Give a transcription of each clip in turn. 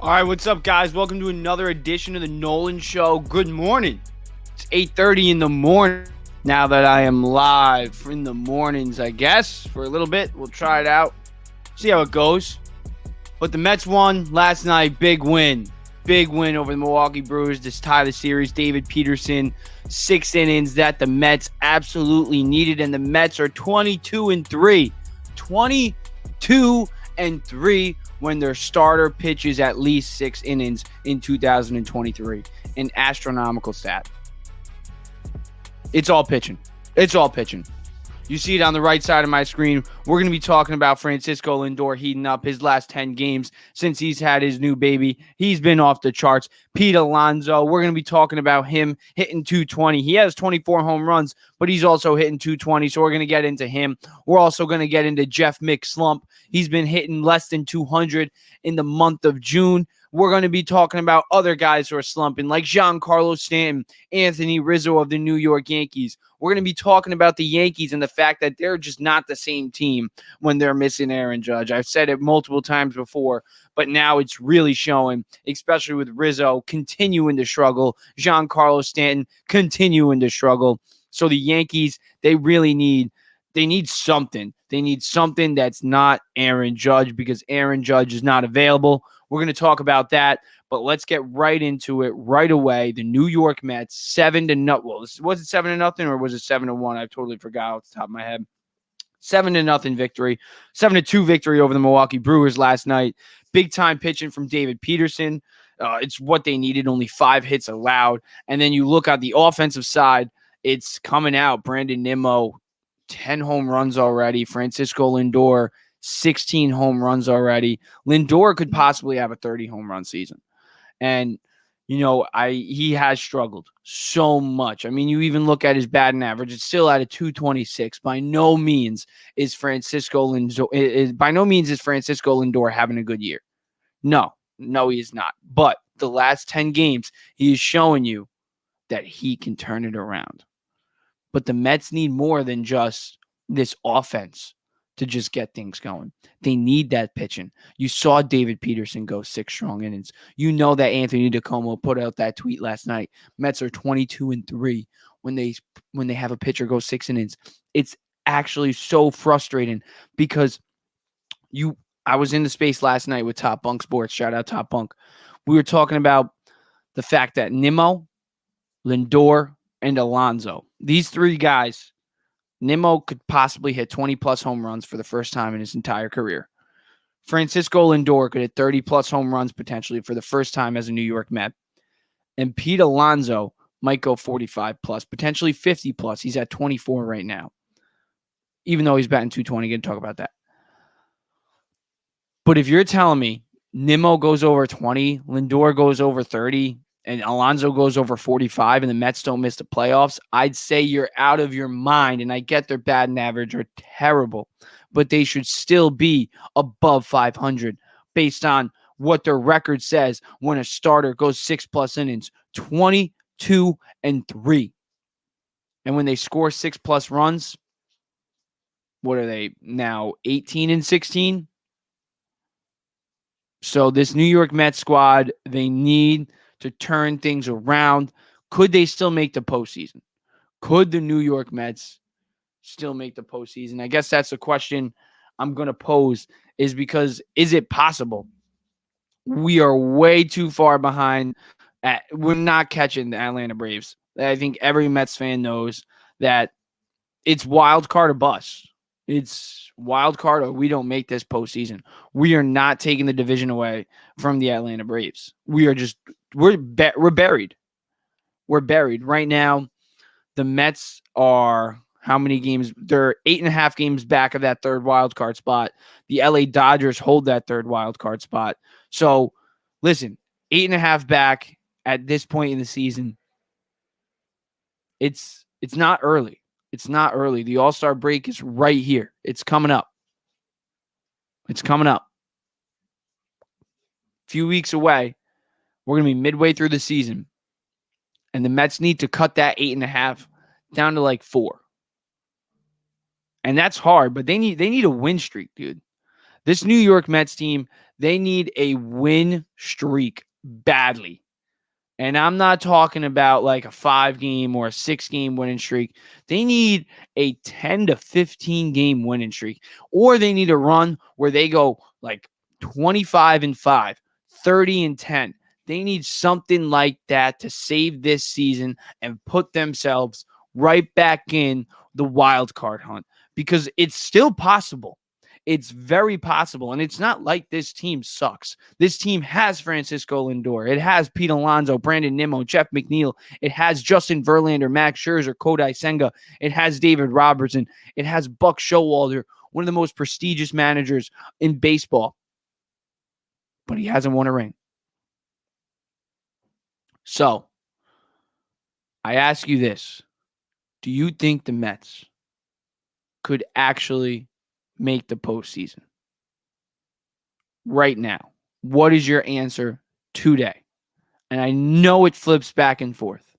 All right, what's up, guys? Welcome to another edition of the Nolan Show. Good morning. It's 8:30 in the morning. Now that I am live in the mornings, I guess, for a little bit. We'll try it out, see how it goes. But the Mets won last night. Big win. Big win over the Milwaukee Brewers to tie the series. David Peterson, 6 innings that the Mets absolutely needed. And the Mets are 22-3. 22-3 when their starter pitches at least 6 innings in 2023. An astronomical stat. It's all pitching. It's all pitching. You see it on the right side of my screen. We're going to be talking about Francisco Lindor heating up his last 10 games since he's had his new baby. He's been off the charts. Pete Alonso, we're going to be talking about him hitting 220. He has 24 home runs, but he's also hitting 220, so we're going to get into him. We're also going to get into Jeff Mick's slump. He's been hitting less than 200 in the month of June. We're going to be talking about other guys who are slumping, like Giancarlo Stanton, Anthony Rizzo of the New York Yankees. We're going to be talking about the Yankees and the fact that they're just not the same team when they're missing Aaron Judge. I've said it multiple times before, but now it's really showing, especially with Rizzo continuing to struggle, Giancarlo Stanton continuing to struggle. So the Yankees, they need something. They need something that's not Aaron Judge because Aaron Judge is not available. We're going to talk about that, but let's get right into it right away. The New York Mets, 7-0. Well, was it 7-0 or was it 7-1? I totally forgot off the top of my head. 7-0 victory, 7-2 victory over the Milwaukee Brewers last night. Big time pitching from David Peterson. It's what they needed, only 5 hits allowed. And then you look at the offensive side, it's coming out. Brandon Nimmo, 10 home runs already. Francisco Lindor, 16 home runs already. Lindor could possibly have a 30 home run season. And, he has struggled so much. I mean, you even look at his batting average, it's still at a 226. By no means is Francisco Lindor having a good year. No, he is not. But the last 10 games, he is showing you that he can turn it around. But the Mets need more than just this offense to just get things going. They need that pitching. You saw David Peterson go 6 strong innings. You know that Anthony DeComo put out that tweet last night. Mets are 22-3 when they have a pitcher go 6 innings. It's actually so frustrating because I was in the space last night with Top Bunk Sports. Shout out Top Bunk. We were talking about the fact that Nimmo, Lindor, and Alonso, these 3 guys, Nimmo could possibly hit 20-plus home runs for the first time in his entire career. Francisco Lindor could hit 30-plus home runs potentially for the first time as a New York Met. And Pete Alonso might go 45-plus, potentially 50-plus. He's at 24 right now, even though he's batting 220. Going to talk about that. But if you're telling me Nimmo goes over 20, Lindor goes over 30, and Alonso goes over 45 and the Mets don't miss the playoffs, I'd say you're out of your mind. And I get their batting average are terrible, but they should still be above 500 based on what their record says when a starter goes 6+ innings, 22-3. And when they score 6+ runs, what are they now, 18-16? So this New York Mets squad, they need to turn things around. Could they still make the postseason? Could the New York Mets still make the postseason? I guess that's the question I'm going to pose, is it possible? We are way too far behind. We're not catching the Atlanta Braves. I think every Mets fan knows that it's wild card or bust. It's wild card or we don't make this postseason. We are not taking the division away from the Atlanta Braves. We're buried. We're buried. Right now, the Mets are how many games? They're 8.5 games back of that third wild card spot. The LA Dodgers hold that third wild card spot. So, listen, 8.5 back at this point in the season. It's not early. It's not early. The All-Star break is right here. It's coming up. It's coming up. A few weeks away. We're going to be midway through the season. And the Mets need to cut that 8.5 down to like 4. And that's hard, but they need a win streak, dude. This New York Mets team, They need a win streak badly. And I'm not talking about like a 5-game or a 6-game winning streak. They need a 10 to 15 game winning streak, or they need a run where they go like 25-5, 30-10. They need something like that to save this season and put themselves right back in the wild card hunt, because it's still possible. It's very possible. And it's not like this team sucks. This team has Francisco Lindor. It has Pete Alonso, Brandon Nimmo, Jeff McNeil. It has Justin Verlander, Max Scherzer, Kodai Senga. It has David Robertson. It has Buck Showalter, one of the most prestigious managers in baseball. But he hasn't won a ring. So, I ask you this. Do you think the Mets could actually make the postseason? Right now, what is your answer today? And I know it flips back and forth.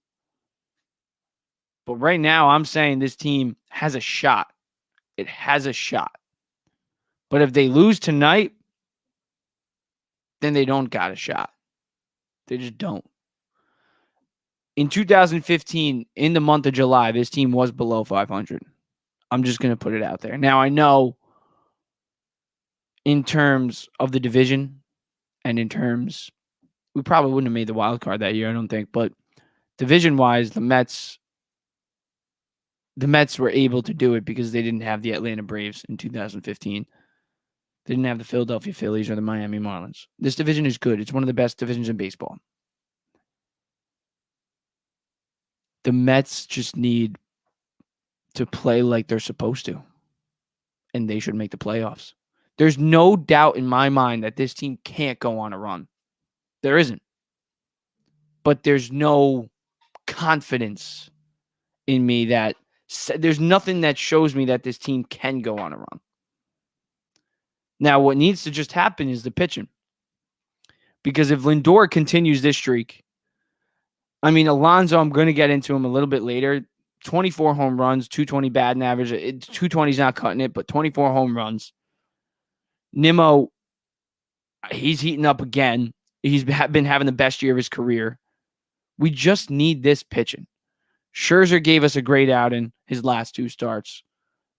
But right now, I'm saying this team has a shot. It has a shot. But if they lose tonight, then they don't got a shot. They just don't. In 2015, in the month of July, this team was below 500. I'm just going to put it out there. Now, I know in terms of the division and in terms, we probably wouldn't have made the wild card that year, I don't think. But division-wise, the Mets were able to do it because they didn't have the Atlanta Braves in 2015. They didn't have the Philadelphia Phillies or the Miami Marlins. This division is good. It's one of the best divisions in baseball. The Mets just need to play like they're supposed to, and they should make the playoffs. There's no doubt in my mind that this team can't go on a run. There isn't. But there's no confidence in me that there's nothing that shows me that this team can go on a run. Now, what needs to just happen is the pitching. Because if Lindor continues this streak, I mean, Alonso, I'm going to get into him a little bit later. 24 home runs, 220 batting average. 220 is not cutting it, but 24 home runs. Nimmo, he's heating up again. He's been having the best year of his career. We just need this pitching. Scherzer gave us a great out in his last 2 starts.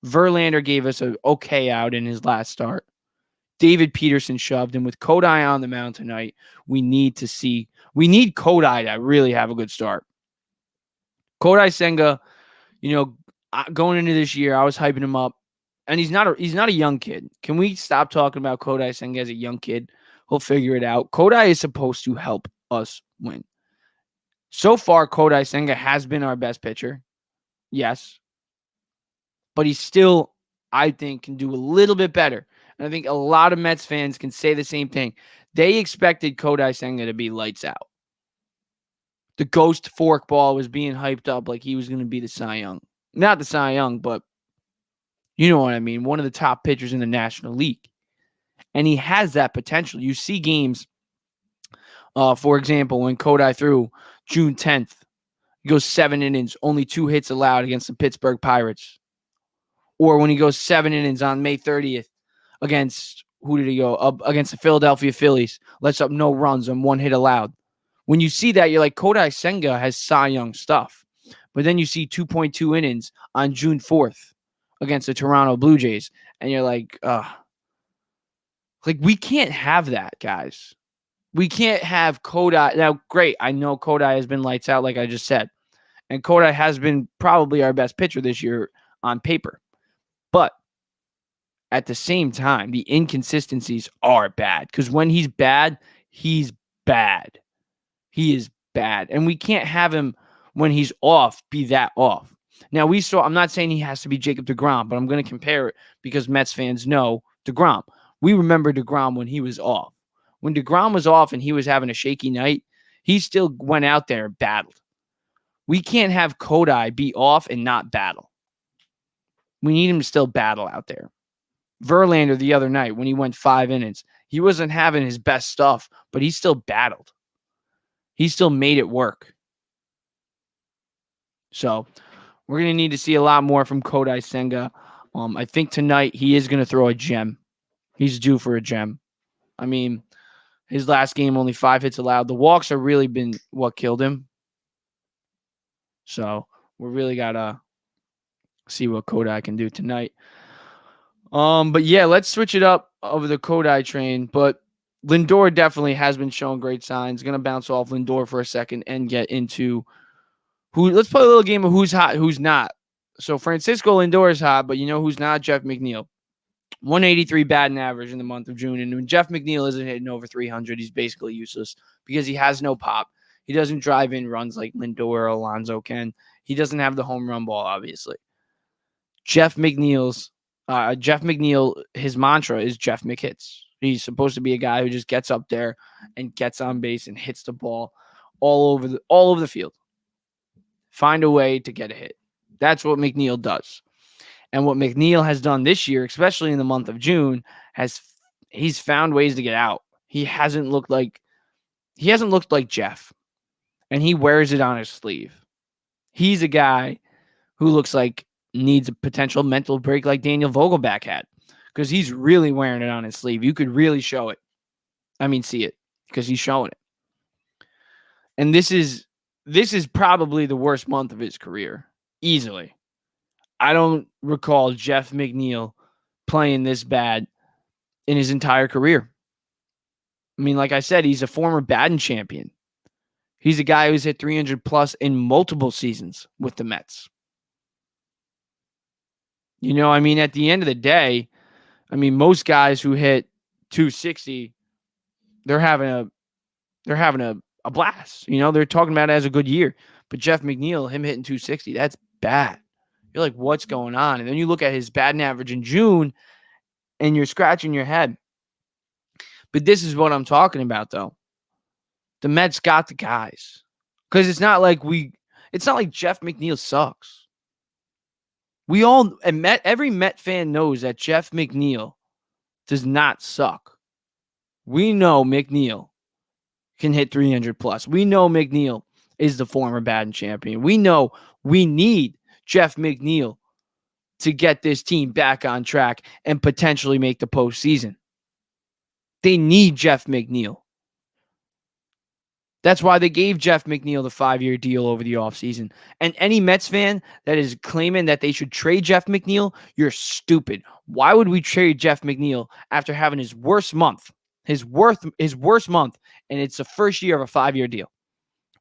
Verlander gave us an okay out in his last start. David Peterson shoved, and with Kodai on the mound tonight, we need Kodai to really have a good start. Kodai Senga, going into this year, I was hyping him up, and he's not a young kid. Can we stop talking about Kodai Senga as a young kid? He'll figure it out. Kodai is supposed to help us win. So far, Kodai Senga has been our best pitcher. Yes. But he still, I think, can do a little bit better. And I think a lot of Mets fans can say the same thing. They expected Kodai Senga to be lights out. The ghost forkball was being hyped up like he was going to be the Cy Young. Not the Cy Young, but you know what I mean. One of the top pitchers in the National League. And he has that potential. You see games, for example, when Kodai threw June 10th, he goes 7 innings, only 2 hits allowed against the Pittsburgh Pirates. Or when he goes 7 innings on May 30th against, who did he go? Against the Philadelphia Phillies, lets up no runs and 1 hit allowed. When you see that, you're like, Kodai Senga has Cy Young stuff. But then you see 2.2 innings on June 4th against the Toronto Blue Jays, and you're like, we can't have that, guys. We can't have Kodai. Now, great, I know Kodai has been lights out, like I just said. And Kodai has been probably our best pitcher this year on paper. But at the same time, the inconsistencies are bad. Because when he's bad, he's bad. He is bad. And we can't have him, when he's off, be that off. Now, I'm not saying he has to be Jacob deGrom, but I'm going to compare it because Mets fans know deGrom. We remember deGrom when he was off. When deGrom was off and he was having a shaky night, he still went out there and battled. We can't have Kodai be off and not battle. We need him to still battle out there. Verlander the other night, when he went 5 innings, he wasn't having his best stuff, but he still battled. He still made it work. So we're going to need to see a lot more from Kodai Senga. I think tonight he is going to throw a gem. He's due for a gem. I mean, his last game, only 5 hits allowed. The walks have really been what killed him. So we really got to see what Kodai can do tonight. But yeah, let's switch it up over the Kodai train. But Lindor definitely has been showing great signs. Going to bounce off Lindor for a second and get into let's play a little game of who's hot, who's not. So Francisco Lindor is hot, but you know who's not? Jeff McNeil. 183 batting average in the month of June. And when Jeff McNeil isn't hitting over 300, he's basically useless because he has no pop. He doesn't drive in runs like Lindor or Alonso can. He doesn't have the home run ball, obviously. Jeff McNeil, his mantra is Jeff McHits. He's supposed to be a guy who just gets up there and gets on base and hits the ball all over the field. Find a way to get a hit. That's what McNeil does. And what McNeil has done this year, especially in the month of June, he's found ways to get out. He hasn't looked like Jeff, and he wears it on his sleeve. He's a guy who looks like needs a potential mental break like Daniel Vogelback had, because he's really wearing it on his sleeve. You could really see it, because he's showing it. And this is probably the worst month of his career, easily. I don't recall Jeff McNeil playing this bad in his entire career. I mean, like I said, he's a former batting champion. He's a guy who's hit 300 plus in multiple seasons with the Mets. You know, I mean, at the end of the day, I mean, most guys who hit 260, they're having a blast. You know, they're talking about it as a good year. But Jeff McNeil, him hitting 260, that's bad. You're like, what's going on? And then you look at his batting average in June, and you're scratching your head. But this is what I'm talking about, though. The Mets got the guys. Because it's not like Jeff McNeil sucks. Every Met fan knows that Jeff McNeil does not suck. We know McNeil can hit 300 plus. We know McNeil is the former batting champion. We know we need Jeff McNeil to get this team back on track and potentially make the postseason. They need Jeff McNeil. That's why they gave Jeff McNeil the 5-year deal over the offseason. And any Mets fan that is claiming that they should trade Jeff McNeil, you're stupid. Why would we trade Jeff McNeil after having his worst month? His worst month, and it's the first year of a 5-year deal.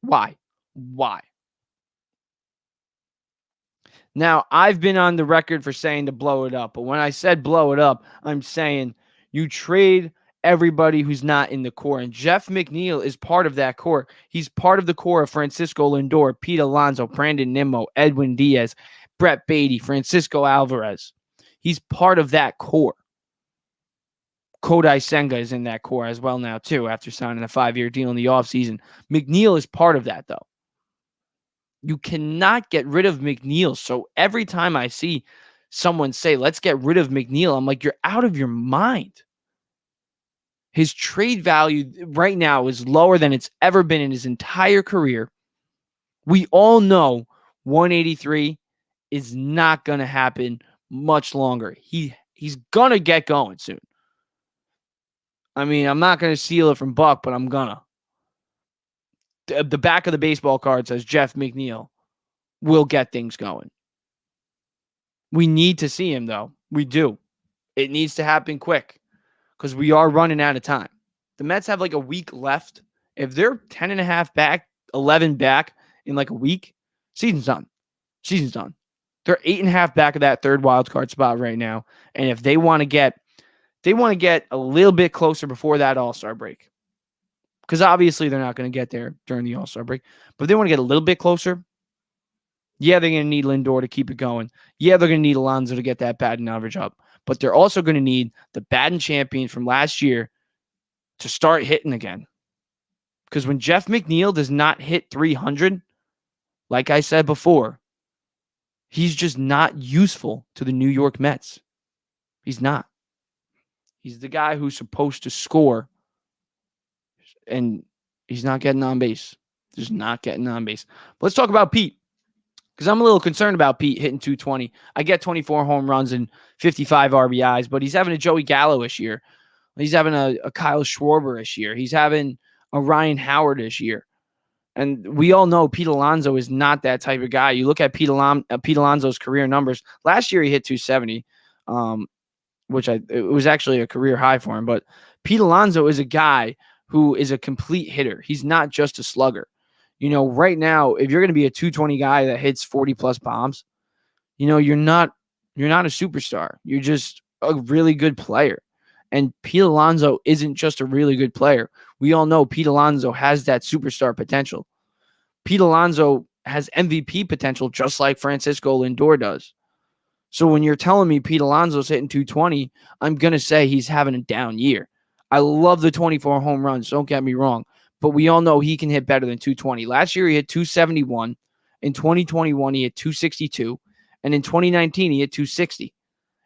Why? Now, I've been on the record for saying to blow it up, but when I said blow it up, I'm saying you trade everybody who's not in the core, and Jeff McNeil is part of that core. He's part of the core of Francisco Lindor, Pete Alonso, Brandon Nimmo, Edwin Diaz, Brett Beatty, Francisco Alvarez. He's part of that core. Kodai Senga is in that core as well now, too, after signing a 5-year deal in the offseason. McNeil is part of that, though. You cannot get rid of McNeil. So every time I see someone say, let's get rid of McNeil, I'm like, you're out of your mind. His trade value right now is lower than it's ever been in his entire career. We all know 183 is not going to happen much longer. He's going to get going soon. I mean, I'm not going to steal it from Buck, but I'm going to. The back of the baseball card says Jeff McNeil will get things going. We need to see him, though. We do. It needs to happen quick because we are running out of time. The Mets have like a week left. If they're 10.5 back, 11 back in like a week, season's done. Season's done. They're 8.5 back of that third wild card spot right now. And if they want to get a little bit closer before that All-Star break, because obviously they're not going to get there during the All-Star break. But if they want to get a little bit closer, yeah, they're going to need Lindor to keep it going. Yeah, they're going to need Alonso to get that batting average up. But they're also going to need the batting champion from last year to start hitting again. Because when Jeff McNeil does not hit 300, like I said before, he's just not useful to the New York Mets. He's not. He's the guy who's supposed to score, and he's not getting on base. Just not getting on base. But let's talk about Pete, because I'm a little concerned about Pete hitting 220. I get 24 home runs and 55 RBIs, but he's having a Joey Gallo-ish year. He's having a Kyle Schwarber this year. He's having a Ryan Howard this year. And we all know Pete Alonso is not that type of guy. You look at Pete Alonso's career numbers. Last year he hit 270, it was actually a career high for him. But Pete Alonso is a guy who is a complete hitter. He's not just a slugger. Right now, if you're going to be a 220 guy that hits 40 plus bombs, you're not a superstar. You're just a really good player. And Pete Alonso isn't just a really good player. We all know Pete Alonso has that superstar potential. Pete Alonso has MVP potential just like Francisco Lindor does. So when you're telling me Pete Alonso's hitting 220, I'm going to say he's having a down year. I love the 24 home runs, don't get me wrong. But we all know he can hit better than 220. Last year he hit 271. In 2021 he hit 262. And in 2019 he hit 260.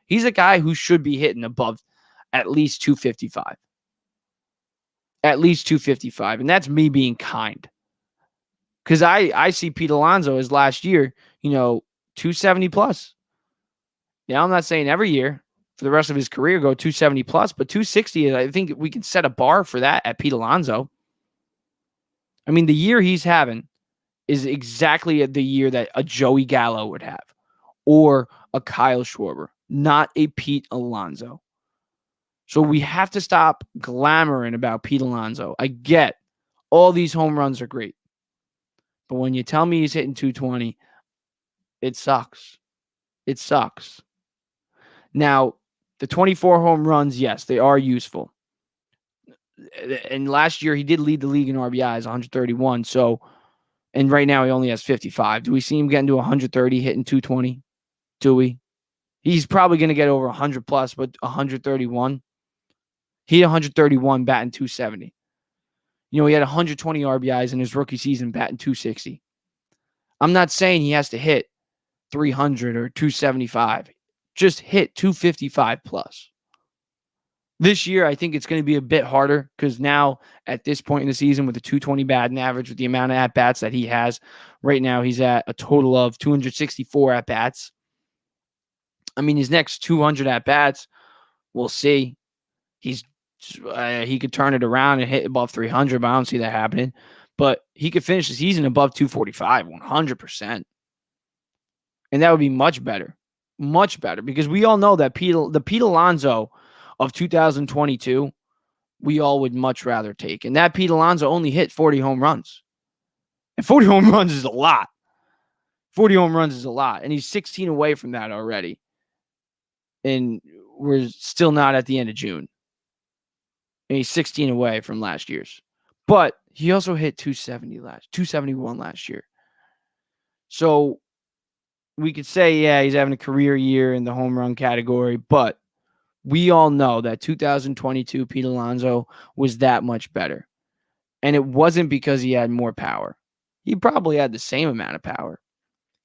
He's a guy who should be hitting above at least 255. At least 255. And that's me being kind. Because I see Pete Alonso as last year, 270 plus. I'm not saying every year for the rest of his career go 270 plus, but 260, I think we can set a bar for that at Pete Alonso. I mean, the year he's having is exactly the year that a Joey Gallo would have or a Kyle Schwarber, not a Pete Alonso. So we have to stop glamoring about Pete Alonso. I get all these home runs are great. But when you tell me he's hitting 220, it sucks. It sucks. Now, the 24 home runs, yes, they are useful. And last year, he did lead the league in RBIs, 131. And right now, he only has 55. Do we see him getting to 130, hitting 220? Do we? He's probably going to get over 100 plus, but 131. He had 131 batting 270. He had 120 RBIs in his rookie season batting 260. I'm not saying he has to hit 300 or 275. Just hit 255 plus. This year, I think it's going to be a bit harder because now at this point in the season with the 220 batting average, with the amount of at-bats that he has, right now he's at a total of 264 at-bats. I mean, his next 200 at-bats, we'll see. He could turn it around and hit above 300, but I don't see that happening. But he could finish the season above 245, 100%. And that would be much better. Much better. Because we all know that the Pete Alonso of 2022, we all would much rather take. And that Pete Alonso only hit 40 home runs. And 40 home runs is a lot. 40 home runs is a lot. And he's 16 away from that already. And we're still not at the end of June. And he's 16 away from last year's. But he also hit 271 last year. So we could say, yeah, he's having a career year in the home run category, but we all know that 2022 Pete Alonso was that much better. And it wasn't because he had more power. He probably had the same amount of power.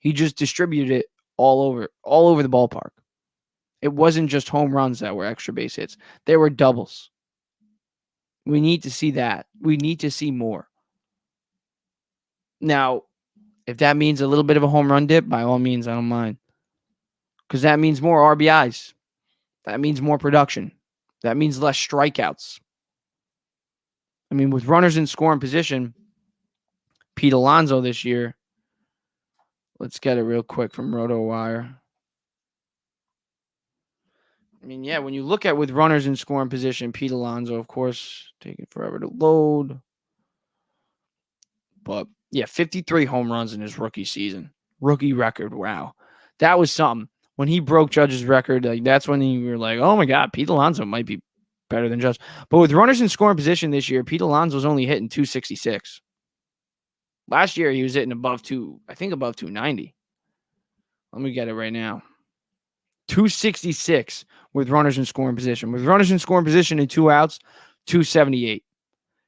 He just distributed it all over the ballpark. It wasn't just home runs that were extra base hits. They were doubles. We need to see that. We need to see more. Now, if that means a little bit of a home run dip, by all means, I don't mind. Because that means more RBIs. That means more production. That means less strikeouts. I mean, with runners in scoring position, Pete Alonso this year, let's get it real quick from RotoWire. I mean, yeah, when you look at with runners in scoring position, Pete Alonso, of course, taking forever to load. But, yeah, 53 home runs in his rookie season. Rookie record, wow. That was something. When he broke Judge's record, that's when we were like, oh, my God, Pete Alonso might be better than Judge. But with runners in scoring position this year, Pete Alonso's only hitting 266. Last year, he was hitting above 290. Let me get it right now. 266 with runners in scoring position. With runners in scoring position and 2 outs, 278.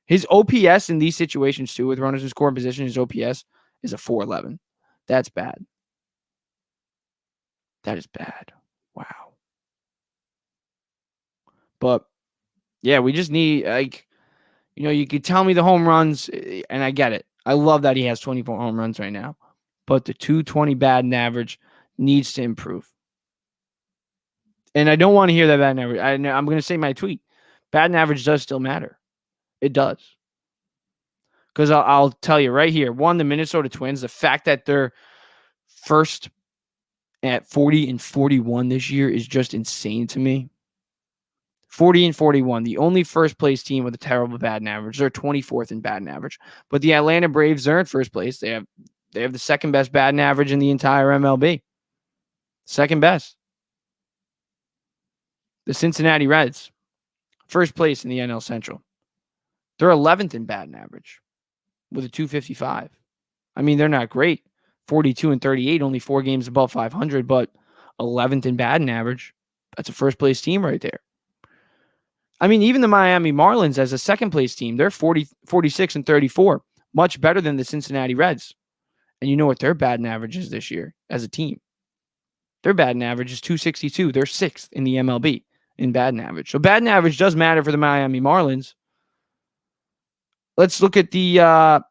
His OPS in these situations, too, with runners in scoring position, his OPS is a 411. That's bad. That is bad. Wow. But, yeah, we just need, you could tell me the home runs, and I get it. I love that he has 24 home runs right now. But the 220 batting average needs to improve. And I don't want to hear that batting average. I'm going to say my tweet. Batting average does still matter. It does. Because I'll tell you right here, the Minnesota Twins, the fact that they're first at 40 and 41 this year is just insane to me. 40 and 41, the only first place team with a terrible batting average. They're 24th in batting average. But the Atlanta Braves, they're in first place. They have the second best batting average in the entire MLB. Second best. The Cincinnati Reds, first place in the NL Central. They're 11th in batting average with a 255. I mean, they're not great. 42 and 38, only 4 games above 500, but 11th in batting average. That's a first place team right there. I mean, even the Miami Marlins as a second place team, they're 46 and 34, much better than the Cincinnati Reds. And you know what their batting average is this year as a team? Their batting average is 262. They're 6th in the MLB in batting average. So batting average does matter for the Miami Marlins. Let's look at the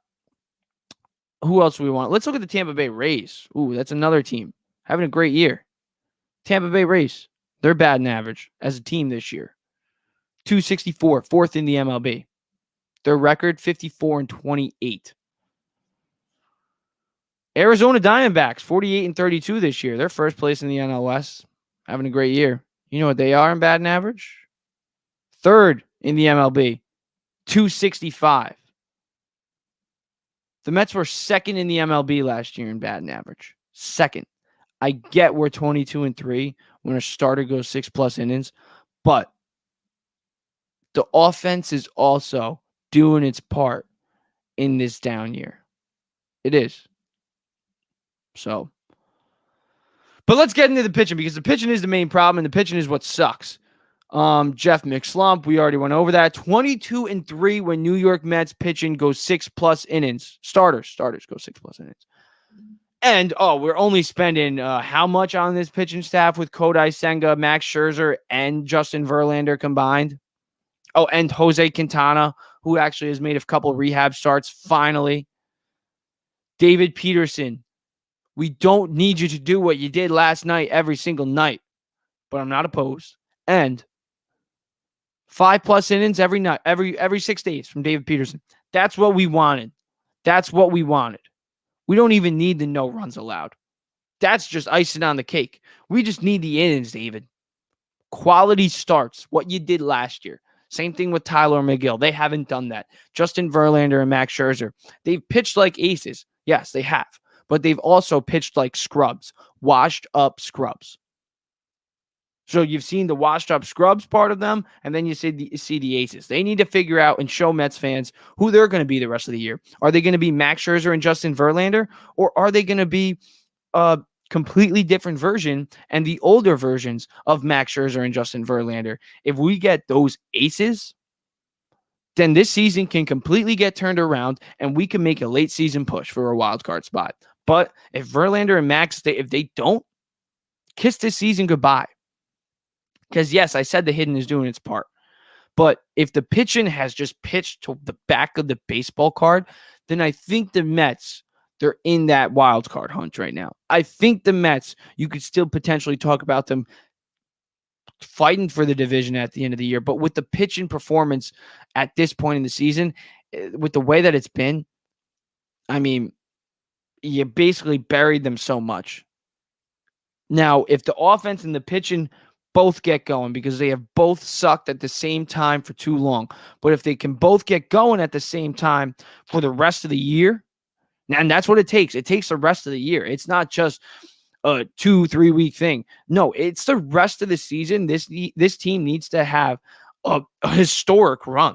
who else do we want? Let's look at the Tampa Bay Rays. Ooh, that's another team having a great year. Tampa Bay Rays, their batting average as a team this year, 264, 4th in the MLB. Their record, 54 and 28. Arizona Diamondbacks, 48 and 32 this year. They're first place in the NL West, having a great year. You know what they are in batting average? 3rd in the MLB, 265. The Mets were 2nd in the MLB last year in batting average. 2nd. I get we're 22 and 3 when a starter goes 6+ innings, but the offense is also doing its part in this down year. It is. So, but let's get into the pitching because the pitching is the main problem and the pitching is what sucks. Jeff McSlump, we already went over that. 22 and 3 when New York Mets pitching goes 6+ innings. Starters go 6+ innings. And, we're only spending how much on this pitching staff with Kodai Senga, Max Scherzer, and Justin Verlander combined? Oh, and Jose Quintana, who actually has made a couple rehab starts finally. David Peterson, we don't need you to do what you did last night every single night, but I'm not opposed. And 5+ innings every night, every 6 days from David Peterson. That's what we wanted. We don't even need the no runs allowed. That's just icing on the cake. We just need the innings, David. Quality starts, what you did last year. Same thing with Tyler McGill. They haven't done that. Justin Verlander and Max Scherzer. They've pitched like aces. Yes, they have. But they've also pitched like scrubs. Washed up scrubs. So you've seen the washed up scrubs part of them, and then you see the aces. They need to figure out and show Mets fans who they're going to be the rest of the year. Are they going to be Max Scherzer and Justin Verlander, or are they going to be a completely different version and the older versions of Max Scherzer and Justin Verlander? If we get those aces, then this season can completely get turned around, and we can make a late season push for a wild card spot. But if Verlander and Max, if they don't, kiss this season goodbye. Because, yes, I said the hitting is doing its part. But if the pitching has just pitched to the back of the baseball card, then I think the Mets, they're in that wild card hunt right now. I think the Mets, you could still potentially talk about them fighting for the division at the end of the year. But with the pitching performance at this point in the season, with the way that it's been, I mean, you basically buried them so much. Now, if the offense and the pitching both get going, because they have both sucked at the same time for too long. But if they can both get going at the same time for the rest of the year, and that's what it takes. It takes the rest of the year. It's not just a 2-3 week thing. No, it's the rest of the season. This team needs to have a historic run.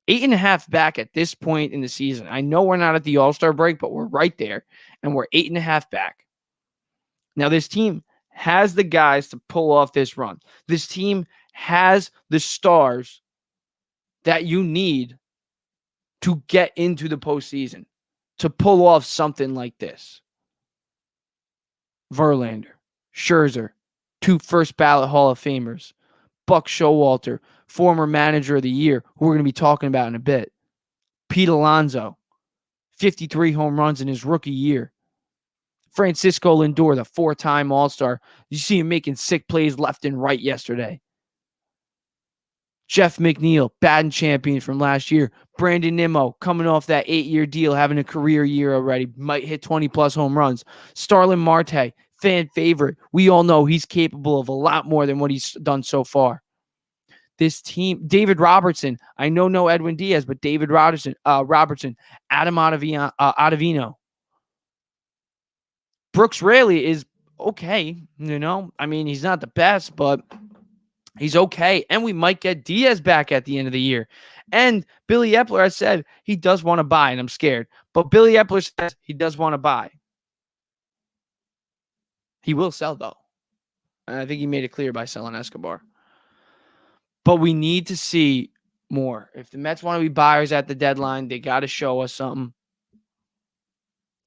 8.5 back at this point in the season. I know we're not at the All-Star break, but we're right there, and we're 8.5 back. Now, this team has the guys to pull off this run. This team has the stars that you need to get into the postseason, to pull off something like this. Verlander, Scherzer, 2 first ballot Hall of Famers, Buck Showalter, former manager of the year, who we're going to be talking about in a bit. Pete Alonso, 53 home runs in his rookie year. Francisco Lindor, the 4-time All-Star. You see him making sick plays left and right yesterday. Jeff McNeil, batting champion from last year. Brandon Nimmo coming off that 8-year deal, having a career year already, might hit 20-plus home runs. Starlin Marte, fan favorite. We all know he's capable of a lot more than what he's done so far. This team, David Robertson, I know no Edwin Diaz, but David Robertson, Adam Ottavino. Brooks Raley is okay, I mean, he's not the best, but he's okay. And we might get Diaz back at the end of the year. And Billy Epler has said he does want to buy, and I'm scared. But Billy Epler says he does want to buy. He will sell, though. And I think he made it clear by selling Escobar. But we need to see more. If the Mets want to be buyers at the deadline, they got to show us something.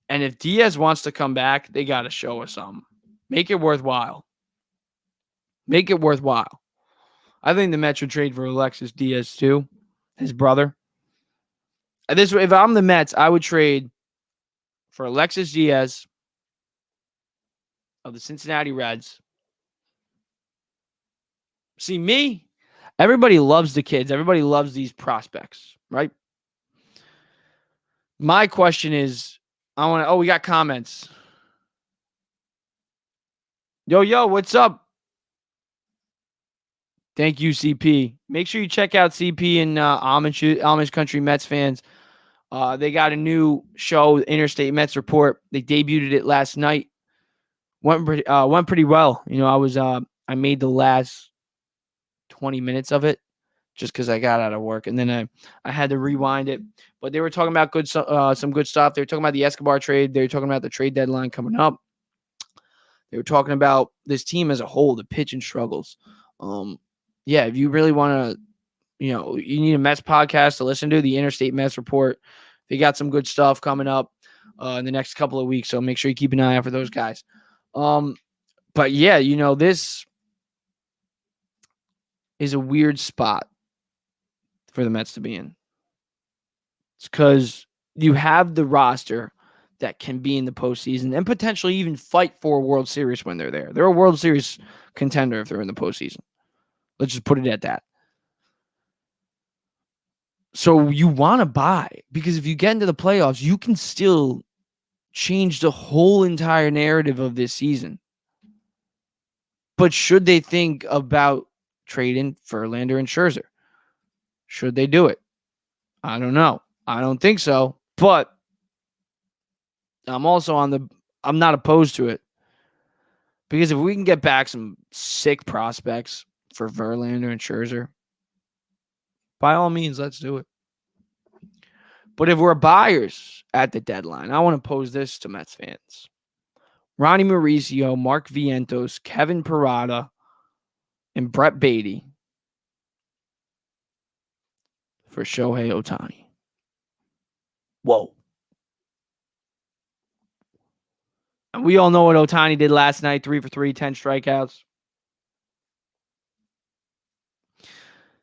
And if Diaz wants to come back, they got to show us something. Make it worthwhile. Make it worthwhile. I think the Mets would trade for Alexis Diaz too, his brother. If I'm the Mets, I would trade for Alexis Diaz of the Cincinnati Reds. See, me, everybody loves the kids. Everybody loves these prospects, right? My question is, we got comments. Yo, what's up? Thank you, CP. Make sure you check out CP and Amish Country Mets fans. They got a new show, Interstate Mets Report. They debuted it last night. Went pretty well. I made the last 20 minutes of it just because I got out of work, and then I had to rewind it. But they were talking about some good stuff. They were talking about the Escobar trade. They were talking about the trade deadline coming up. They were talking about this team as a whole, the pitching struggles. If you really want to, you need a Mets podcast to listen to, the Interstate Mets Report. They got some good stuff coming up in the next couple of weeks, so make sure you keep an eye out for those guys. But yeah, this is a weird spot for the Mets to be in. It's because you have the roster that can be in the postseason and potentially even fight for a World Series when they're there. They're a World Series contender if they're in the postseason. Let's just put it at that. So you want to buy, because if you get into the playoffs, you can still change the whole entire narrative of this season. But should they think about trading Verlander and Scherzer? Should they do it? I don't know. I don't think so. But I'm also I'm not opposed to it. Because if we can get back some sick prospects for Verlander and Scherzer, by all means, let's do it. But if we're buyers at the deadline, I want to pose this to Mets fans. Ronnie Mauricio, Mark Vientos, Kevin Parada, and Brett Beatty for Shohei Ohtani. Whoa. And we all know what Ohtani did last night, 3 for 3, 10 strikeouts.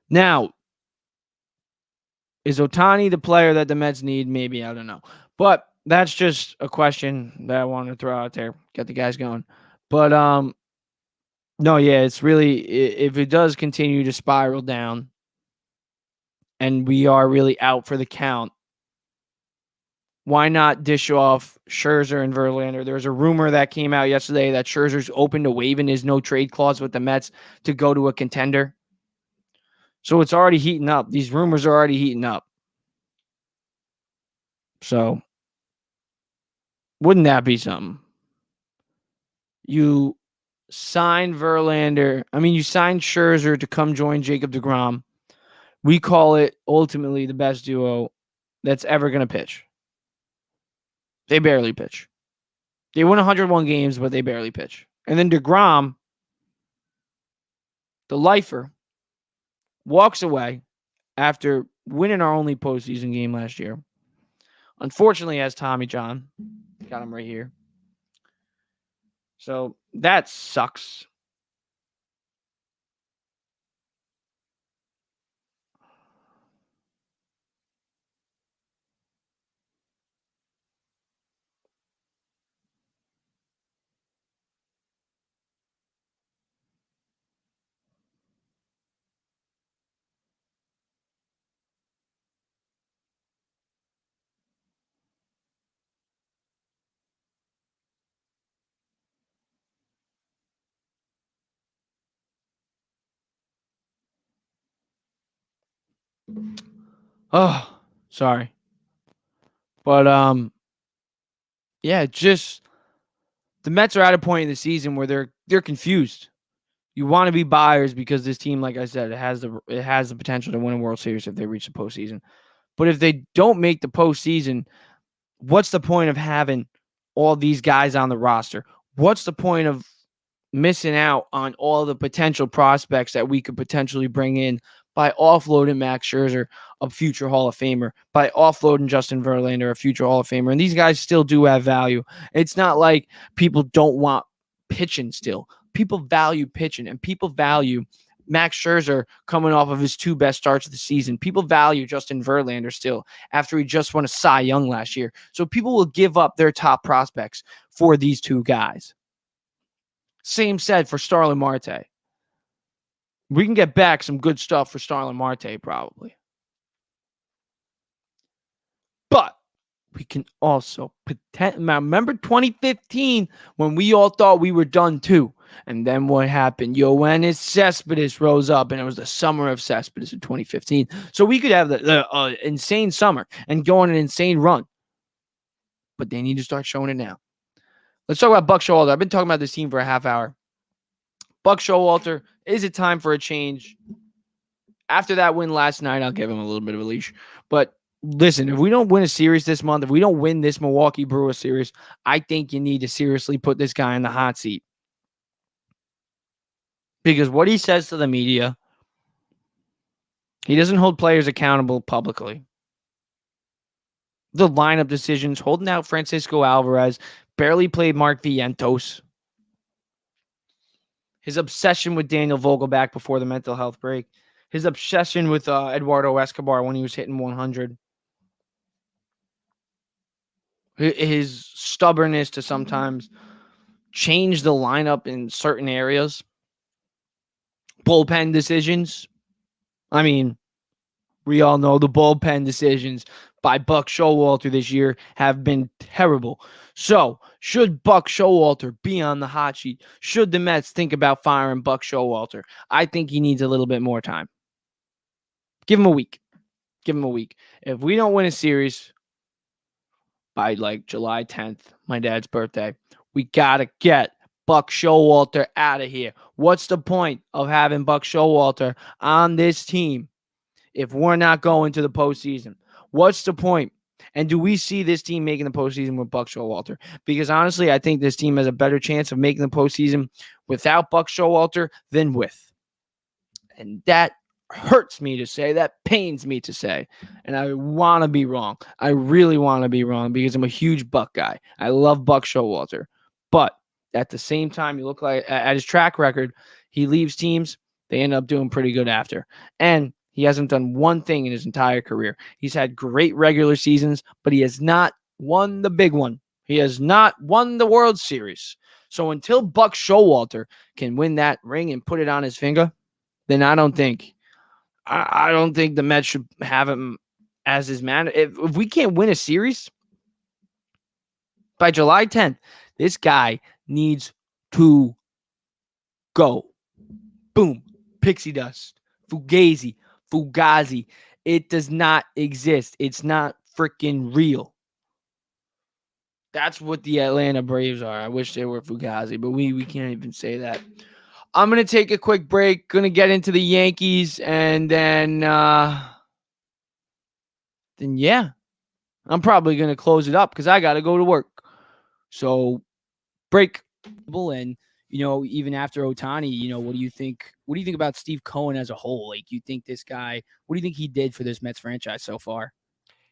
Now, is Ohtani the player that the Mets need? Maybe, I don't know. But that's just a question that I wanted to throw out there. Get the guys going. But no, yeah, it's really, if it does continue to spiral down and we are really out for the count, why not dish off Scherzer and Verlander? There's a rumor that came out yesterday that Scherzer's open to waiving his no-trade clause with the Mets to go to a contender. So it's already heating up. These rumors are already heating up. So wouldn't that be something? You signed Verlander. You signed Scherzer to come join Jacob deGrom. We call it ultimately the best duo that's ever going to pitch. They barely pitch. They win 101 games, but they barely pitch. And then deGrom, the lifer, walks away after winning our only postseason game last year. Unfortunately, as Tommy John. Got him right here. So that sucks. Oh, sorry. But yeah, just the Mets are at a point in the season where they're confused. You want to be buyers because this team, like I said, it has the potential to win a World Series if they reach the postseason. But if they don't make the postseason, what's the point of having all these guys on the roster? What's the point of missing out on all the potential prospects that we could potentially bring in by offloading Max Scherzer, a future Hall of Famer, by offloading Justin Verlander, a future Hall of Famer? And these guys still do have value. It's not like people don't want pitching still. People value pitching, and people value Max Scherzer coming off of his two best starts of the season. People value Justin Verlander still after he just won a Cy Young last year. So people will give up their top prospects for these two guys. Same said for Starlin Marte. We can get back some good stuff for Starlin Marte probably. But we can also remember 2015 when we all thought we were done too. And then what happened? Yoenis Cespedes rose up, and it was the summer of Cespedes in 2015. So we could have the insane summer and go on an insane run. But they need to start showing it now. Let's talk about Buck Showalter. I've been talking about this team for a half hour. Buck Showalter, is it time for a change? After that win last night, I'll give him a little bit of a leash. But listen, if we don't win a series this month, if we don't win this Milwaukee Brewers series, I think you need to seriously put this guy in the hot seat. Because what he says to the media, he doesn't hold players accountable publicly. The lineup decisions, holding out Francisco Alvarez, barely played Mark Vientos. His obsession with Daniel Vogelback before the mental health break. His obsession with Eduardo Escobar when he was hitting 100. His stubbornness to sometimes change the lineup in certain areas. Bullpen decisions. I mean, we all know the bullpen decisions by Buck Showalter this year have been terrible. So, should Buck Showalter be on the hot sheet? Should the Mets think about firing Buck Showalter? I think he needs a little bit more time. Give him a week. Give him a week. If we don't win a series by like July 10th, my dad's birthday, we got to get Buck Showalter out of here. What's the point of having Buck Showalter on this team if we're not going to the postseason? What's the point? And do we see this team making the postseason with Buck Showalter? Because honestly, I think this team has a better chance of making the postseason without Buck Showalter than with. And that hurts me to say. That pains me to say. And I want to be wrong. I really want to be wrong because I'm a huge Buck guy. I love Buck Showalter. But at the same time, you look like at his track record, he leaves teams. They end up doing pretty good after. And he hasn't done one thing in his entire career. He's had great regular seasons, but he has not won the big one. He has not won the World Series. So until Buck Showalter can win that ring and put it on his finger, then I don't think the Mets should have him as his man. If we can't win a series by July 10th, this guy needs to go. Boom. Pixie dust. Fugazi. It does not exist. It's not freaking real. That's what the Atlanta Braves are. I wish they were Fugazi, but we can't even say that. I'm going to take a quick break. Going to get into the Yankees, and then yeah, I'm probably going to close it up because I got to go to work. So break. And, even after Ohtani, what do you think? What do you think about Steve Cohen as a whole? Like, you think this guy, what do you think he did for this Mets franchise so far?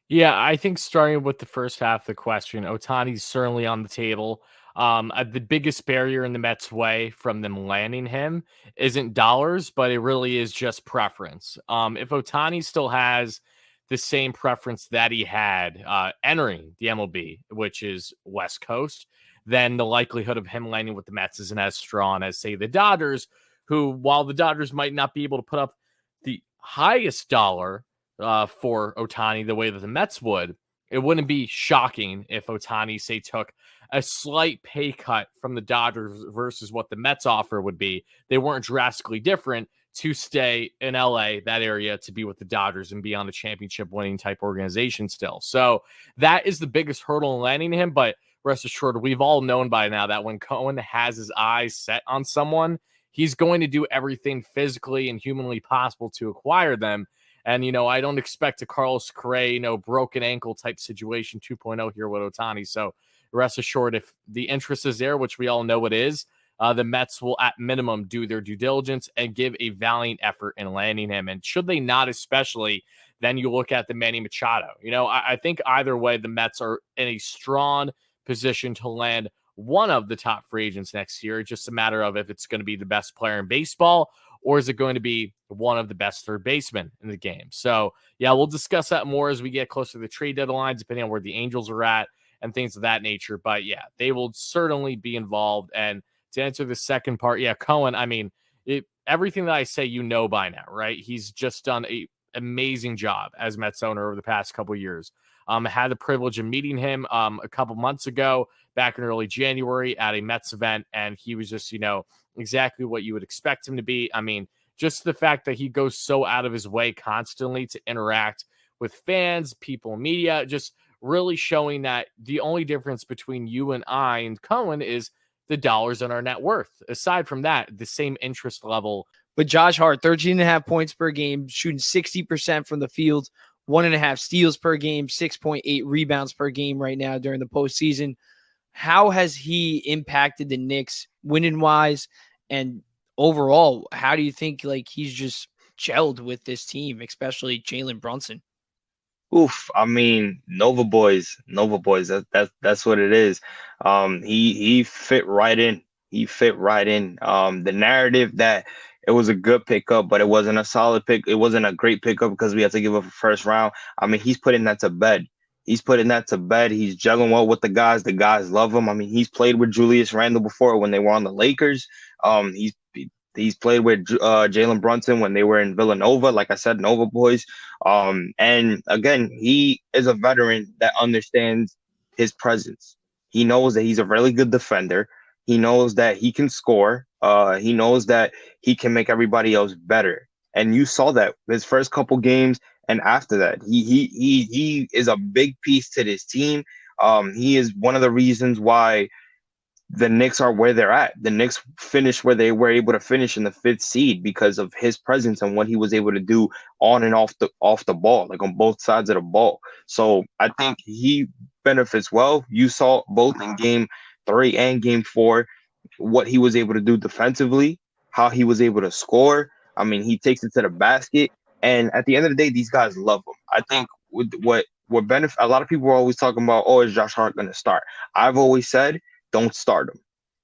Yeah, I think starting with the first half of the question, Ohtani's certainly on the table. The biggest barrier in the Mets' way from them landing him isn't dollars, but it really is just preference. If Ohtani still has the same preference that he had entering the MLB, which is West Coast, then the likelihood of him landing with the Mets isn't as strong as, say, the Dodgers, who, while the Dodgers might not be able to put up the highest dollar for Ohtani the way that the Mets would, it wouldn't be shocking if Ohtani, say, took a slight pay cut from the Dodgers versus what the Mets offer would be. They weren't drastically different to stay in LA, that area, to be with the Dodgers and be on a championship winning type organization still. So that is the biggest hurdle in landing him. But rest assured, we've all known by now that when Cohen has his eyes set on someone, he's going to do everything physically and humanly possible to acquire them. And, I don't expect a Carlos Correa, broken ankle type situation 2.0 here with Ohtani. So rest assured, if the interest is there, which we all know it is, the Mets will at minimum do their due diligence and give a valiant effort in landing him. And should they not, especially, then you look at the Manny Machado. I think either way, the Mets are in a strong position to land one of the top free agents next year. It's just a matter of if it's going to be the best player in baseball or is it going to be one of the best third basemen in the game. So, yeah, we'll discuss that more as we get closer to the trade deadline, depending on where the Angels are at and things of that nature. But, yeah, they will certainly be involved. And to answer the second part, yeah, Cohen, everything that I say, by now, right? He's just done an amazing job as Mets owner over the past couple of years. I had the privilege of meeting him a couple months ago, back in early January at a Mets event, and he was just, exactly what you would expect him to be. Just the fact that he goes so out of his way constantly to interact with fans, people, media, just really showing that the only difference between you and I and Cohen is the dollars on our net worth. Aside from that, the same interest level. But Josh Hart, 13.5 points per game, shooting 60% from the field, 1.5 steals per game, 6.8 rebounds per game right now during the postseason. How has he impacted the Knicks winning wise? And overall, how do you think he's just gelled with this team, especially Jalen Brunson? Oof, Nova boys. That's what it is. He fit right in. The narrative that it was a good pickup, but it wasn't a solid pick. It wasn't a great pickup because we had to give up a first round. He's putting that to bed. He's gelling well with the guys. The guys love him. He's played with Julius Randle before when they were on the Lakers. He's played with Jalen Brunson when they were in Villanova. Like I said, Nova boys. And again, he is a veteran that understands his presence. He knows that he's a really good defender. He knows that he can score. He knows that he can make everybody else better. And you saw that his first couple games. And after that, he is a big piece to this team. He is one of the reasons why the Knicks are where they're at. The Knicks finished where they were able to finish in the 5th seed because of his presence and what he was able to do on and off the ball, on both sides of the ball. So I think he benefits well. You saw both in Game 3 and Game 4 what he was able to do defensively, how he was able to score. He takes it to the basket. And at the end of the day, these guys love him. I think what benefit, a lot of people are always talking about, is Josh Hart going to start? I've always said, don't start him.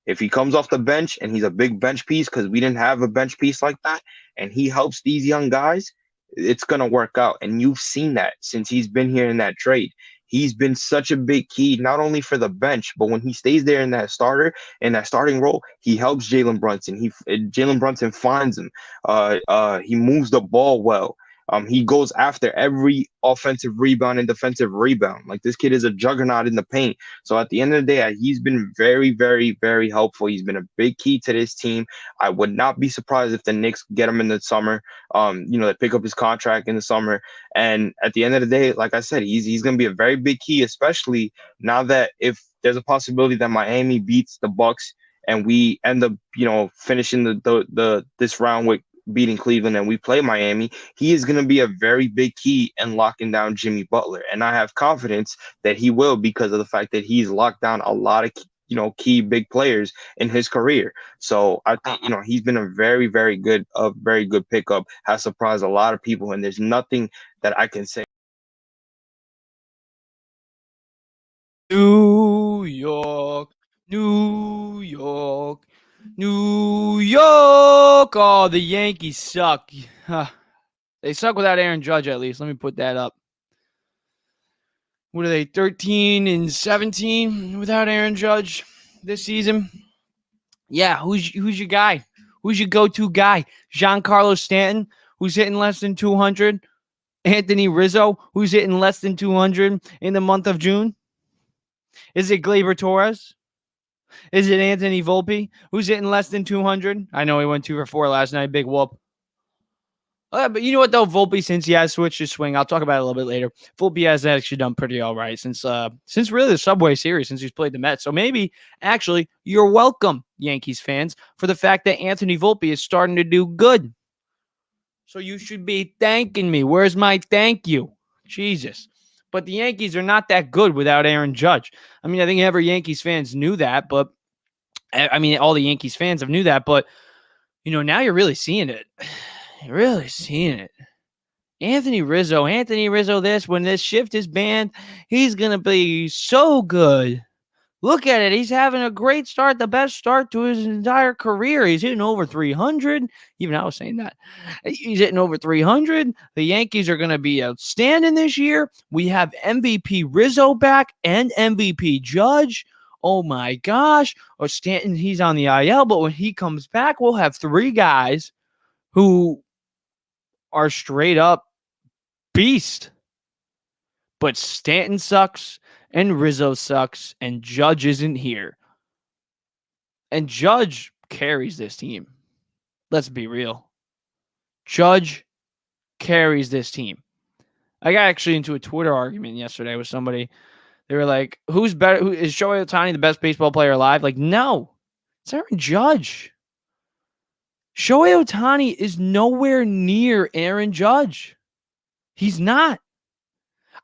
If he comes off the bench and he's a big bench piece, because we didn't have a bench piece like that, and he helps these young guys, it's going to work out. And you've seen that since he's been here in that trade. He's been such a big key, not only for the bench, but when he stays there in that starting role, he helps Jalen Brunson. Jalen Brunson finds him. He moves the ball well. He goes after every offensive rebound and defensive rebound. This kid is a juggernaut in the paint. So at the end of the day, he's been very, very, very helpful. He's been a big key to this team. I would not be surprised if the Knicks get him in the summer. They pick up his contract in the summer. And at the end of the day, like I said, he's going to be a very big key, especially now that if there's a possibility that Miami beats the Bucks and we end up, finishing this round with beating Cleveland and we play Miami, he is going to be a very big key in locking down Jimmy Butler. And I have confidence that he will because of the fact that he's locked down a lot of, key big players in his career. So I think, he's been a very, very good pickup, has surprised a lot of people. And there's nothing that I can say. New York, New York. New York. Oh, the Yankees suck. They suck without Aaron Judge, at least. Let me put that up. What are they, 13-17 without Aaron Judge this season? Yeah, who's your guy? Who's your go-to guy? Giancarlo Stanton, who's hitting less than 200? Anthony Rizzo, who's hitting less than 200 in the month of June? Is it Gleyber Torres? Is it Anthony Volpe, who's hitting less than 200? I know he went 2 for 4 last night. Big whoop. But you know what, though? Volpe, since he has switched his swing, I'll talk about it a little bit later. Volpe has actually done pretty all right since really the Subway Series, since he's played the Mets. So maybe, actually, you're welcome, Yankees fans, for the fact that Anthony Volpe is starting to do good. So you should be thanking me. Where's my thank you? Jesus. But the Yankees are not that good without Aaron Judge. I mean, I think every Yankees fans knew that, but I mean, all the Yankees fans have knew that, but now you're really seeing it. You're really seeing it. Anthony Rizzo this, when this shift is banned, he's going to be so good. Look at it. He's having a great start, the best start to his entire career. He's hitting over 300. Even I was saying that. He's hitting over 300. The Yankees are going to be outstanding this year. We have MVP Rizzo back and MVP Judge. Oh my gosh. Or Stanton, he's on the IL, but when he comes back, we'll have 3 guys who are straight up beast. But Stanton sucks and Rizzo sucks and Judge isn't here. And Judge carries this team. Let's be real. Judge carries this team. I got actually into a Twitter argument yesterday with somebody. They were like, who's better? Who is Shohei Ohtani the best baseball player alive? Like, no. It's Aaron Judge. Shohei Ohtani is nowhere near Aaron Judge. He's not.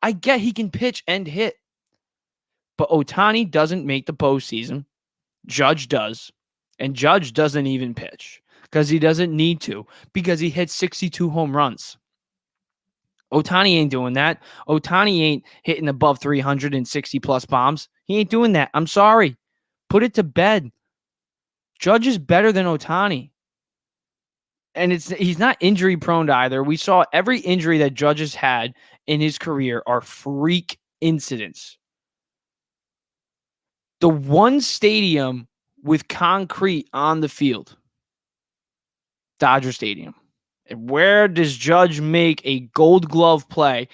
I get he can pitch and hit. But Ohtani doesn't make the postseason. Judge does. And Judge doesn't even pitch because he doesn't need to, because he hit 62 home runs. Ohtani ain't doing that. Ohtani ain't hitting above 360 plus bombs. He ain't doing that. I'm sorry. Put it to bed. Judge is better than Ohtani. And he's not injury prone either. We saw every injury that Judge has had in his career are freak incidents. The one stadium with concrete on the field, Dodger Stadium. And where does Judge make a Gold Glove play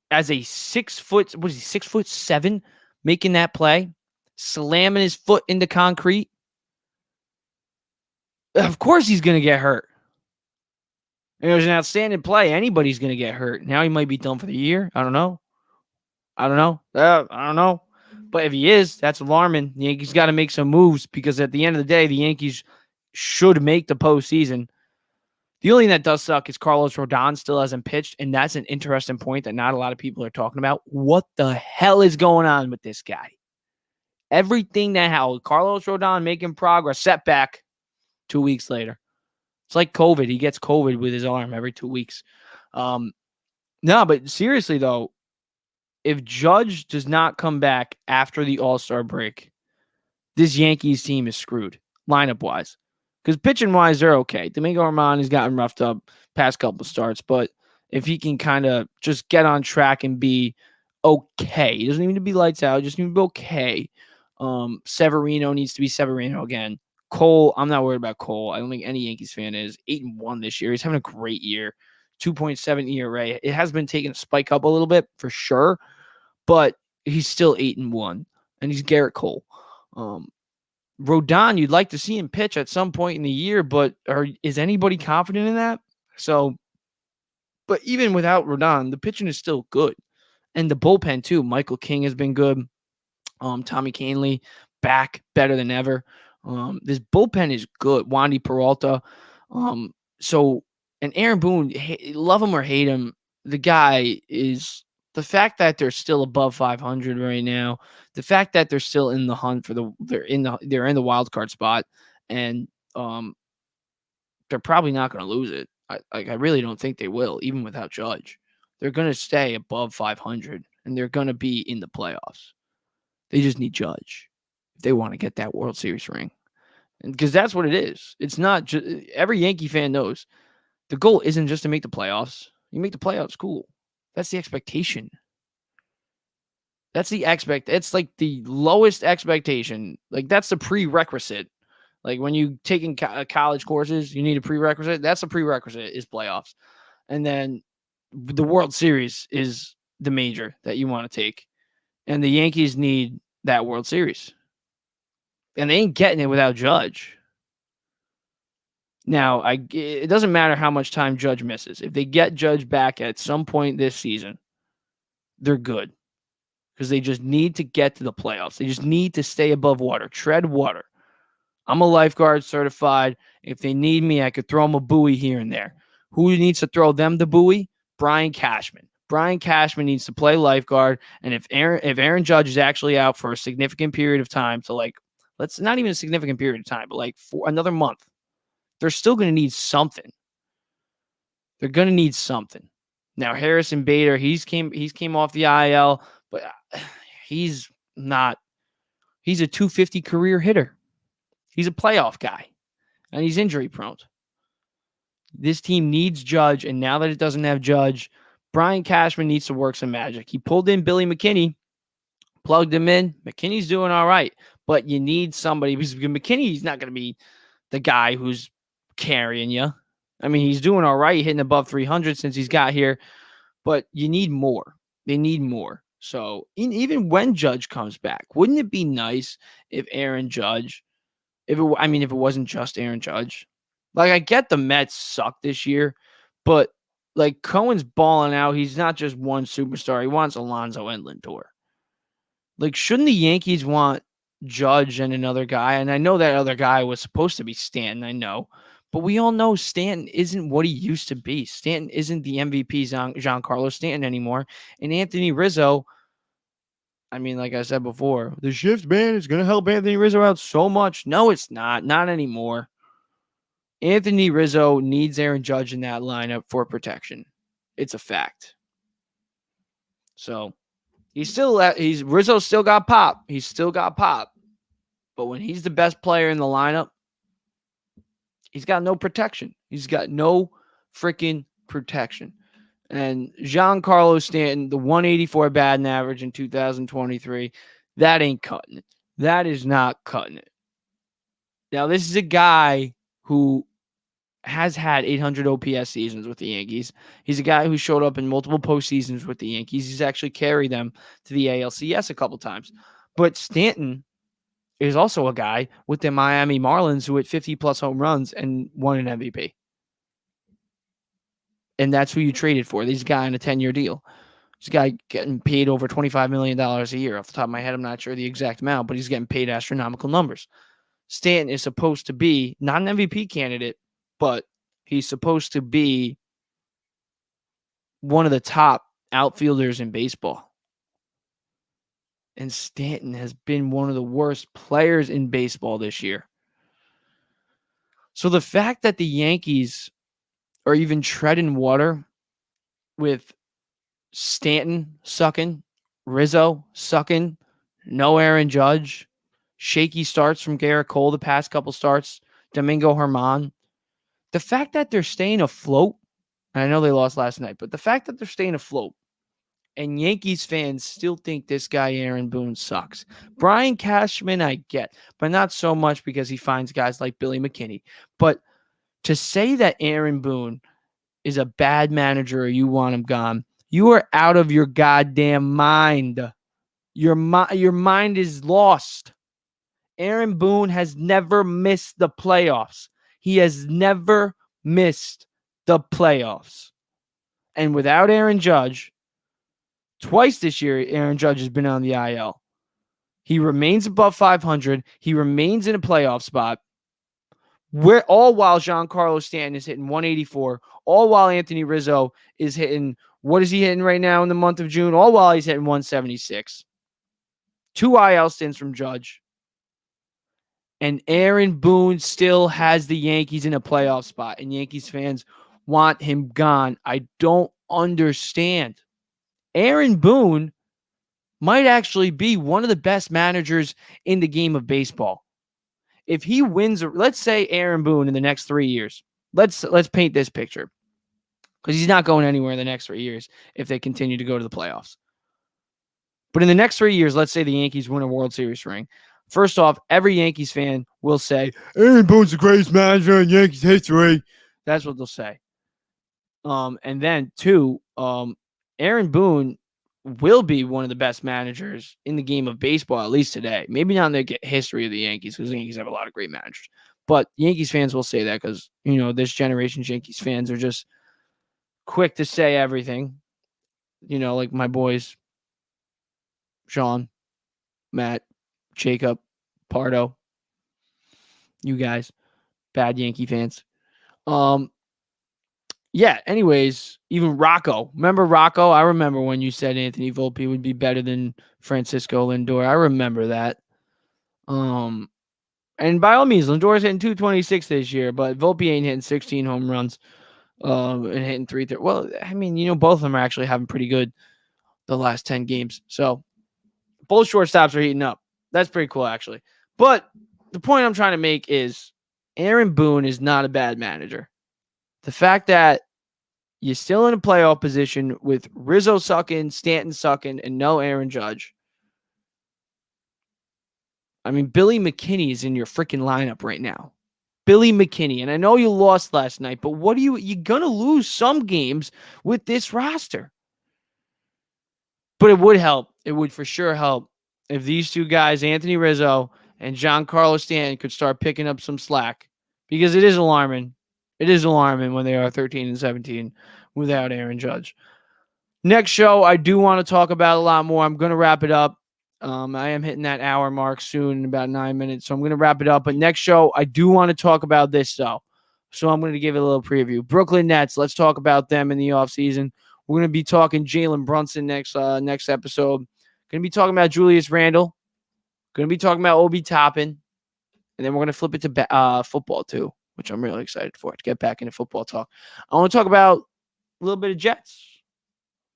as a 6 foot? Was he 6'7", making that play, slamming his foot into concrete? Of course he's going to get hurt. It was an outstanding play. Anybody's going to get hurt. Now he might be done for the year. I don't know. I don't know. But if he is, that's alarming. The Yankees got to make some moves, because at the end of the day, the Yankees should make the postseason. The only thing that does suck is Carlos Rodon still hasn't pitched, and that's an interesting point that not a lot of people are talking about. What the hell is going on with this guy? Everything that happened, Carlos Rodon making progress, setback 2 weeks later. It's like COVID. He gets COVID with his arm every 2 weeks. No, but seriously, though, if Judge does not come back after the All-Star break, this Yankees team is screwed, lineup-wise. Because pitching-wise, they're okay. Domingo Germán has gotten roughed up past couple starts, but if he can kind of just get on track and be okay, he doesn't need to be lights out, just need to be okay. Severino needs to be Severino again. Cole, I'm not worried about Cole. I don't think any Yankees fan is. 8-1 this year. He's having a great year. 2.7 ERA. It has been taking a spike up a little bit for sure, but he's still 8-1, and he's Garrett Cole. Rodon, you'd like to see him pitch at some point in the year, but is anybody confident in that? So, but even without Rodon, the pitching is still good, and the bullpen too. Michael King has been good. Tommy Kahnle back better than ever. This bullpen is good. Wandy Peralta. And Aaron Boone, love him or hate him, the guy is, the fact that they're still above 500 right now, the fact that they're still in the hunt for they're in the wild card spot, and they're probably not going to lose it. I really don't think they will, even without Judge. They're going to stay above 500, and they're going to be in the playoffs. They just need Judge if they want to get that World Series ring, because that's what it is. It's not just, every Yankee fan knows the goal isn't just to make the playoffs. You make the playoffs, cool. That's the expectation. It's like the lowest expectation. Like, that's the prerequisite. Like, when you taking college courses, you need a prerequisite. That's the prerequisite, is playoffs. And then the World Series is the major that you want to take. And the Yankees need that World Series. And they ain't getting it without Judge. Now, it doesn't matter how much time Judge misses. If they get Judge back at some point this season, they're good because they just need to get to the playoffs. They just need to stay above water, tread water. I'm a lifeguard certified. If they need me, I could throw them a buoy here and there. Who needs to throw them the buoy? Brian Cashman. Brian Cashman needs to play lifeguard. And if Aaron Judge is actually out for a significant period of time, so like, let's not even a significant period of time, but like for another month, they're still going to need something. They're going to need something. Now, Harrison Bader, he's came off the IL, but he's a 250 career hitter. He's a playoff guy, and he's injury prone. This team needs Judge, and now that it doesn't have Judge, Brian Cashman needs to work some magic. He pulled in Billy McKinney, plugged him in. McKinney's doing all right, but you need somebody because McKinney's not going to be the guy who's carrying you. I mean, he's doing all right, hitting above 300 since he's got here, but you need more. They need more. So even when Judge comes back, wouldn't it be nice if Aaron Judge, if it wasn't just Aaron Judge? Like, I get the Mets suck this year, but like Cohen's balling out. He's not just one superstar. He wants Alonso and Lindor. Like, shouldn't the Yankees want Judge and another guy? And I know that other guy was supposed to be Stanton, I know. But we all know Stanton isn't what he used to be. Stanton isn't the MVP Giancarlo Stanton anymore. And Anthony Rizzo, I mean, like I said before, the shift man is going to help Anthony Rizzo out so much. No, it's not. Not anymore. Anthony Rizzo needs Aaron Judge in that lineup for protection. It's a fact. So Rizzo still got pop. He's still got pop. But when he's the best player in the lineup, he's got no protection. He's got no freaking protection. And Giancarlo Stanton, the 184 batting average in 2023, that ain't cutting it. That is not cutting it. Now, this is a guy who has had 800 OPS seasons with the Yankees. He's a guy who showed up in multiple postseasons with the Yankees. He's actually carried them to the ALCS a couple times. But Stanton is also a guy with the Miami Marlins who hit 50-plus home runs and won an MVP. And that's who you traded for. This guy on a 10-year deal. This guy getting paid over $25 million a year. Off the top of my head, I'm not sure the exact amount, but he's getting paid astronomical numbers. Stanton is supposed to be not an MVP candidate, but he's supposed to be one of the top outfielders in baseball. And Stanton has been one of the worst players in baseball this year. So the fact that the Yankees are even treading water with Stanton sucking, Rizzo sucking, no Aaron Judge, shaky starts from Garrett Cole the past couple starts, Domingo Germán, the fact that they're staying afloat, and I know they lost last night, but the fact that they're staying afloat and Yankees fans still think this guy Aaron Boone sucks. Brian Cashman, I get, but not so much because he finds guys like Billy McKinney. But to say that Aaron Boone is a bad manager or you want him gone, you are out of your goddamn mind. Your mind is lost. Aaron Boone has never missed the playoffs. He has never missed the playoffs. And without Aaron Judge, twice this year, Aaron Judge has been on the IL. He remains above 500. He remains in a playoff spot. All while Giancarlo Stanton is hitting 184. All while Anthony Rizzo is hitting, what is he hitting right now in the month of June? All while he's hitting 176. 2 IL stints from Judge. And Aaron Boone still has the Yankees in a playoff spot. And Yankees fans want him gone. I don't understand. Aaron Boone might actually be one of the best managers in the game of baseball. If he wins, let's say Aaron Boone in the next 3 years, let's paint this picture, because he's not going anywhere in the next 3 years if they continue to go to the playoffs. But in the next 3 years, let's say the Yankees win a World Series ring. First off, every Yankees fan will say, Aaron Boone's the greatest manager in Yankees history. That's what they'll say. And then, two, Aaron Boone will be one of the best managers in the game of baseball, at least today. Maybe not in the history of the Yankees, because the Yankees have a lot of great managers. But Yankees fans will say that because, this generation's Yankees fans are just quick to say everything. Like my boys, Sean, Matt, Jacob, Pardo, you guys, bad Yankee fans. Yeah, anyways, even Rocco. Remember Rocco? I remember when you said Anthony Volpe would be better than Francisco Lindor. I remember that. And by all means, Lindor's hitting 226 this year, but Volpe ain't hitting 16 home runs and hitting 330. Well, I mean, both of them are actually having pretty good the last 10 games. So both shortstops are heating up. That's pretty cool, actually. But the point I'm trying to make is Aaron Boone is not a bad manager. The fact that you're still in a playoff position with Rizzo sucking, Stanton sucking, and no Aaron Judge. I mean, Billy McKinney is in your freaking lineup right now. Billy McKinney. And I know you lost last night, but you're going to lose some games with this roster. But it would help. It would for sure help if these two guys, Anthony Rizzo and Giancarlo Stanton, could start picking up some slack. Because it is alarming. It is alarming when they are 13-17 without Aaron Judge. Next show, I do want to talk about a lot more. I'm going to wrap it up. I am hitting that hour mark soon in about 9 minutes, so I'm going to wrap it up. But next show, I do want to talk about this, though. So I'm going to give it a little preview. Brooklyn Nets, let's talk about them in the offseason. We're going to be talking Jalen Brunson next episode. Going to be talking about Julius Randle. Going to be talking about Obi Toppin. And then we're going to flip it to football, too, which I'm really excited for, to get back into football talk. I want to talk about a little bit of Jets.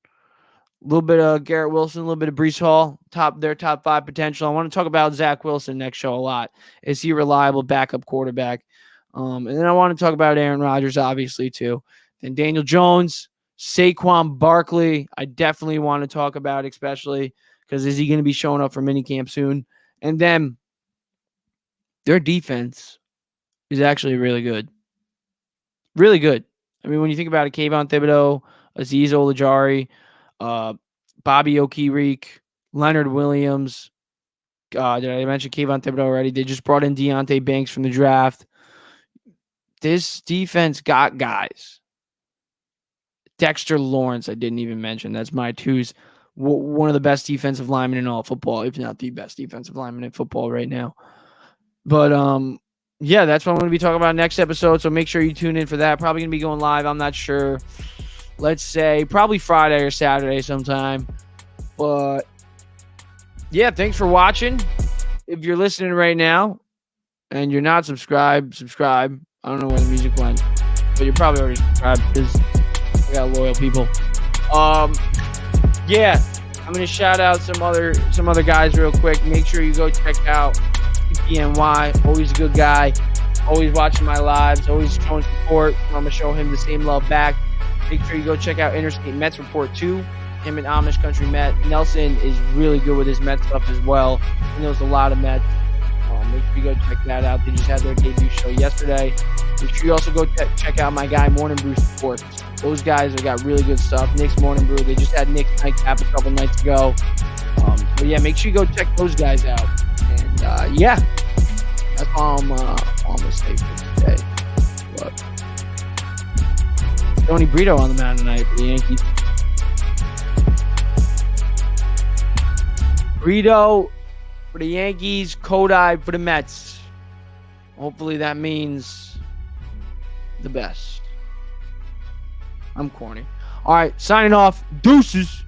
A little bit of Garrett Wilson, a little bit of Breece Hall, their top 5 potential. I want to talk about Zach Wilson next show a lot. Is he a reliable backup quarterback? And then I want to talk about Aaron Rodgers, obviously, too. Then Daniel Jones, Saquon Barkley, I definitely want to talk about, especially because is he going to be showing up for minicamp soon? And then their defense is actually really good. Really good. I mean, when you think about it, Kayvon Thibodeau, Azeez Ojulari, Bobby Okereke, Leonard Williams. Did I mention Kayvon Thibodeau already? They just brought in Deonte Banks from the draft. This defense got guys. Dexter Lawrence, I didn't even mention. That's my twos. One of the best defensive linemen in all football, if not the best defensive lineman in football right now. But, yeah, that's what I'm going to be talking about next episode, so make sure you tune in for that. Probably going to be going live. I'm not sure. Let's say probably Friday or Saturday sometime. But, yeah, thanks for watching. If you're listening right now and you're not subscribed, subscribe. I don't know where the music went, but you're probably already subscribed because we got loyal people. Yeah, I'm going to shout out some other guys real quick. Make sure you go check out PNY. Always a good guy. Always watching my lives. Always showing support. I'm going to show him the same love back. Make sure you go check out Interstate Mets Report 2. Him and Amish Country Met. Nelson is really good with his Mets stuff as well. He knows a lot of Mets. Make sure you go check that out. They just had their debut show yesterday. Make sure you also go check out my guy Morning Brew Sports. Those guys have got really good stuff. Nick's Morning Brew. They just had Nick's Nightcap a couple nights ago. But yeah, make sure you go check those guys out. And yeah, that's all I'm gonna say for today. But Tony Brito on the mound tonight for the Yankees. Brito for the Yankees, Kodai for the Mets. Hopefully that means the best. I'm corny. All right, signing off. Deuces.